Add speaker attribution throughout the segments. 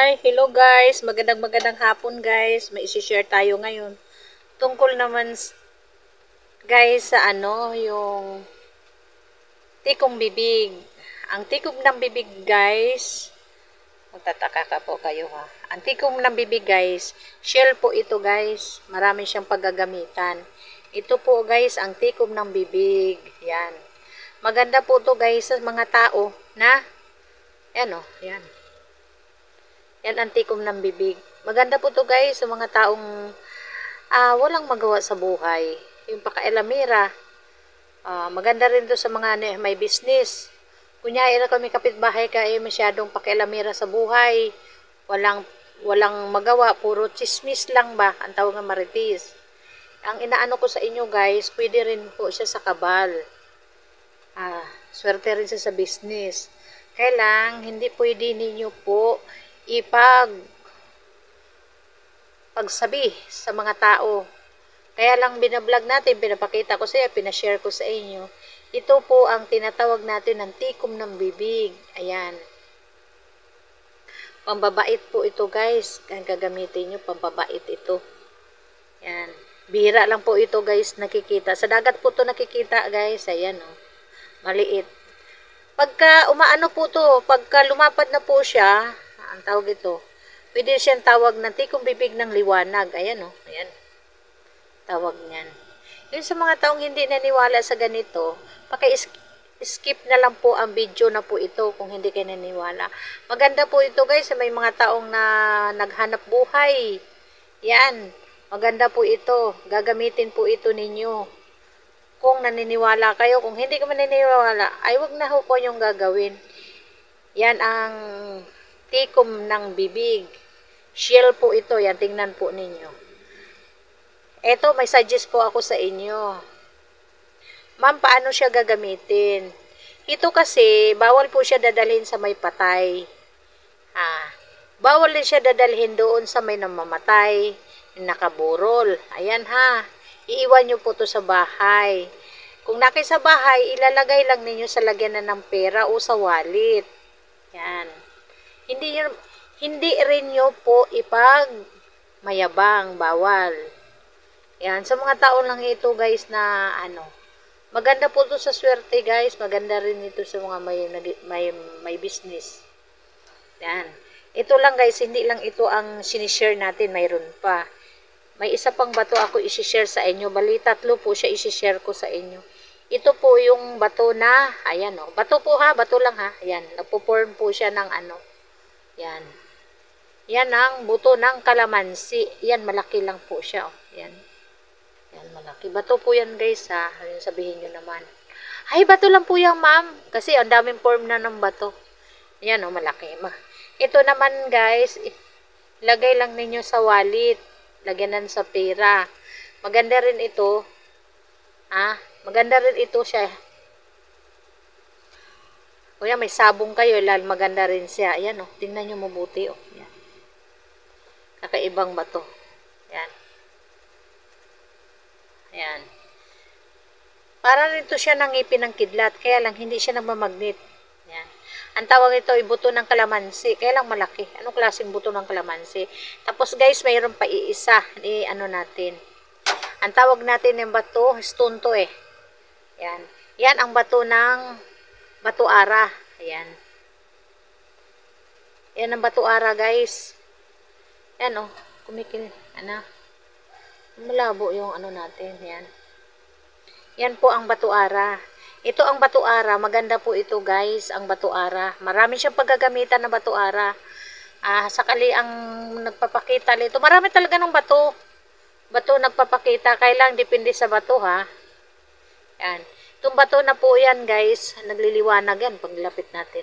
Speaker 1: Hello guys, magandang hapon guys. May i-share tayo ngayon. Tungkol naman guys sa yung tikong bibig. Ang tikom ng bibig guys, magtataka ka po kayo ha. Ang tikom ng bibig guys, shell po ito guys. Marami siyang paggagamitan. Ito po guys, ang tikom ng bibig. Yan. Maganda po to guys sa mga tao na yan. Yan ang tikom ng bibig. Maganda po to guys sa mga taong walang magawa sa buhay. Yung pakailamira. Maganda rin to sa mga may business. Kunyari na kami kapitbahay kayo masyadong pakailamira sa buhay. Walang magawa. Puro chismis lang ba? Ang tawag ng maritis. Ang inaano ko sa inyo guys, pwede rin po siya sa kabal. Swerte rin siya sa business. Kailang hindi pwede ninyo po pagsabi sa mga tao. Kaya lang binablog natin, pinapakita ko sa iyo, pinashare ko sa inyo. Ito po ang tinatawag natin ng tikom ng bibig. Ayan. Pambabait po ito guys. Ang gagamitin nyo, pambabait ito. Ayan. Bihira lang po ito guys nakikita. Sa dagat po ito nakikita guys. Ayan o. Maliit. Pagka umaano po to, pagka lumapad na po siya, ang tawag ito, pwede siyang tawag na tikong bibig ng liwanag. Ayan o. Ayan. Tawag niyan. Yung sa mga taong hindi naniwala sa ganito, paki-skip na lang po ang video na po ito kung hindi kayo naniwala. Maganda po ito guys sa may mga taong na naghanap buhay. Yan. Maganda po ito. Gagamitin po ito ninyo. Kung naniniwala kayo, kung hindi ka maniniwala, ay wag na po yung gagawin. Yan ang tikom ng bibig. Shell po ito. Yan, tingnan po ninyo. Eto, may suggest po ako sa inyo. Ma'am, paano siya gagamitin? Ito kasi, bawal po siya dadalhin sa may patay. Bawal din siya dadalhin doon sa may namamatay, nakaburol. Ayan ha. Iiwan nyo po to sa bahay. Kung naki sa bahay, ilalagay lang ninyo sa lagyanan ng pera o sa wallet. Yan. Hindi rin nyo po mayabang, bawal. Yan. Sa mga tao lang ito guys na maganda po to sa swerte guys. Maganda rin ito sa mga may business. Yan. Ito lang guys, hindi lang ito ang sinishare natin. Mayroon pa. May isa pang bato ako isi-share sa inyo. Bali, 3 po siya isi-share ko sa inyo. Ito po yung bato na, ayan o. Bato po ha, bato lang ha. Ayan, nagpo-form po siya ng Yan. Yan ang buto ng kalamansi. Yan, malaki lang po siya o. Yan. Yan, malaki. Bato po yan guys ha. Ayun, sabihin nyo naman. Ay, bato lang po yan ma'am. Kasi ang daming form na ng bato. Yan o, malaki. Ito naman guys, lagay lang ninyo sa wallet. Lagyanan sa pera. Maganda rin ito. Maganda rin ito siya. Kuya, may sabong kayo. Maganda rin siya. Ayan o. Tingnan nyo mabuti o. Ayan. Kakaibang bato. Ayan. Ayan. Para rin ito siya ng ngipin ng kidlat. Kaya lang hindi siya namamagnet. Ayan. Ang tawag ito ay buto ng kalamansi. Kaya lang malaki. Anong klaseng buto ng kalamansi? Tapos guys, mayroon pa iisa. Natin. Ang tawag natin ng bato, stone to eh. Yan. Yan ang bato ng batuara. Ayan. Yan ang batuara guys. Yan oh. Malabo yung natin. Yan. Yan po ang batuara. Ito ang batuara. Maganda po ito guys, ang batuara. Marami siyang paggagamitan na batuara. Sakali ang nagpapakita nito. Marami talaga ng bato. Bato nagpapakita. Kailang depende sa bato ha. Yan. Itong bato na po yan guys. Nagliliwanag yan paglapit natin.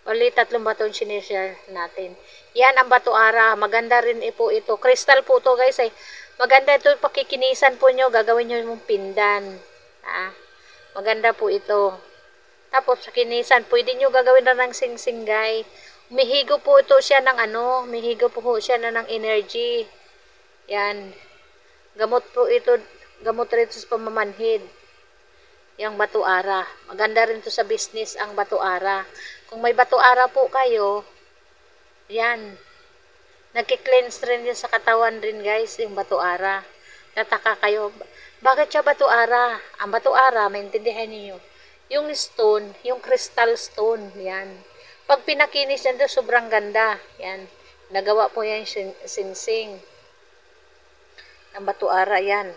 Speaker 1: Bali 3 bato yung sinishare natin. Yan ang batuara. Maganda rin po ito. Crystal po to guys. Maganda ito. Pakikinisan po nyo. Gagawin nyo yung pindan. Maganda po ito. Tapos sa kinisan, pwede nyo gagawin na ng sing-singgay. Umihigo po ito siya ng umihigo po siya ng energy. Yan. Gamot po ito, gamot rin sa pamamanhid. Yang batuara. Maganda rin to sa business ang batuara. Kung may batuara po kayo, Yan. Nagki-cleanse rin yan sa katawan rin guys, yung bato-ara. Tataka kayo, bakit siya bato-ara? Ang bato-ara, maintindihan niyo yung stone, yung crystal stone, yan. Pag pinakinis yan doon, sobrang ganda. Yan. Nagawa po yan sinsing. Ang bato-ara, yan.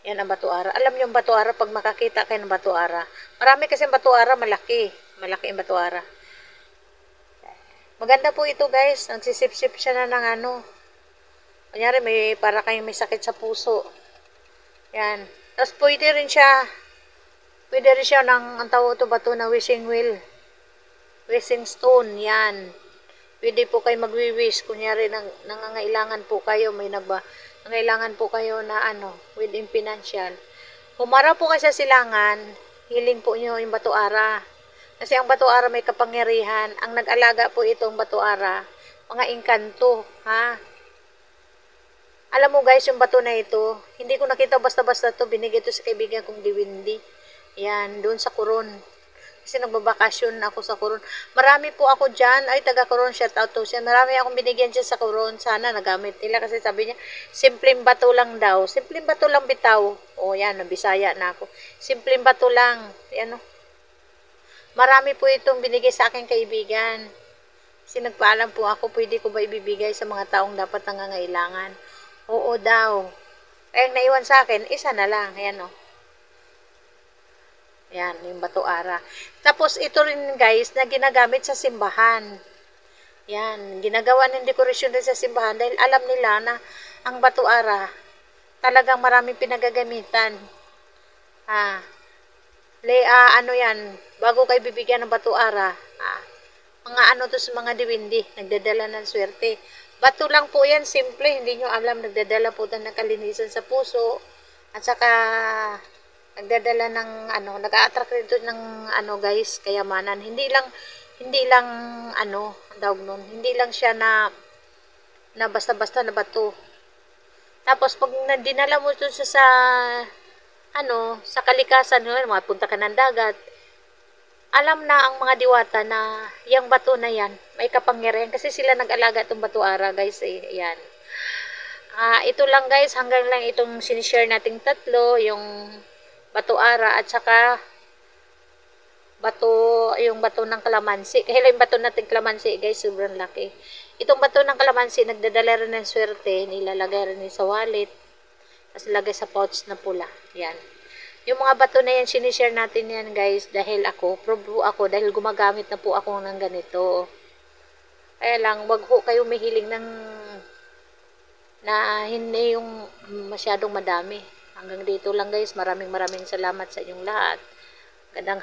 Speaker 1: Yan ang bato-ara. Alam niyo yung bato-ara, pag makakita kayo ng bato-ara. Marami kasi bato-ara, malaki. Malaki yung bato-ara. Maganda po ito guys. Nagsisip-sip siya na ng ano. Kunyari, para kayong may sakit sa puso. Yan. Tapos pwede rin siya ng, ang tawag ito bato na wishing wheel. Wishing stone. Yan. Pwede po kayo magwi-wish. Kunyari, nangangailangan po kayo, nangailangan po kayo na ano, within financial. Humara po kayo sa silangan, hiling po nyo yung bato-ara. Kasi ang bato-ara may kapangyarihan. Ang nag-alaga po itong bato-ara, mga engkanto, ha? Alam mo guys, yung bato na ito, hindi ko nakita basta-basta to, binigay ito sa kaibigan kong Diwindi. Yan, doon sa Coron. Kasi nagbabakasyon ako sa Coron. Marami po ako dyan. Ay, taga Coron, shout out to siya. Marami akong binigyan dyan sa Coron. Sana nagamit nila kasi sabi niya, simpleng bato lang daw. Simpleng bato lang bitaw. O yan, nabisaya na ako. Simpleng bato lang. Yan o. Marami po itong binigay sa aking kaibigan. Kasi nagpaalam po ako, pwede ko ba ibibigay sa mga taong dapat nangangailangan? Oo daw. Kaya naiwan sa akin, isa na lang. Ayan o. Yan, yung bato-ara. Tapos ito rin guys, na ginagamit sa simbahan. Yan, ginagawa ng dekorasyon din sa simbahan dahil alam nila na ang bato-ara talagang maraming pinagagamitan. Ano yan, bago kayo bibigyan ng bato-ara, mga ano to sa mga diwindi, nagdadala ng swerte. Bato lang po yan, simple, hindi nyo alam, nagdadala po ng kalinisan sa puso, at saka nagdadala ng ano, nag-a-attract dito ng ano guys, kayamanan. Hindi lang ano, tawag nun, hindi lang siya na basta-basta na bato. Tapos pag dinala mo ito sa ano, sa kalikasan, mapunta ka ng dagat, alam na ang mga diwata na yung bato na yan, may kapangyarihan kasi sila nag-alaga itong bato-ara guys, yan. Ito lang guys, hanggang lang itong sinishare nating tatlo, yung bato-ara at saka yung bato ng kalamansi. Kahit yung bato nating kalamansi guys, sobrang laki. Itong bato ng kalamansi, nagdadala rin ng swerte, nilalagay rin sa wallet, tapos lagay sa pouch na pula. Yan. Yung mga bato na yan, sinishare natin yan guys, dahil dahil gumagamit na po ako ng ganito. Kaya lang, wag ho kayo mahiling na hindi yung masyadong madami. Hanggang dito lang guys, maraming salamat sa inyong lahat. Gandang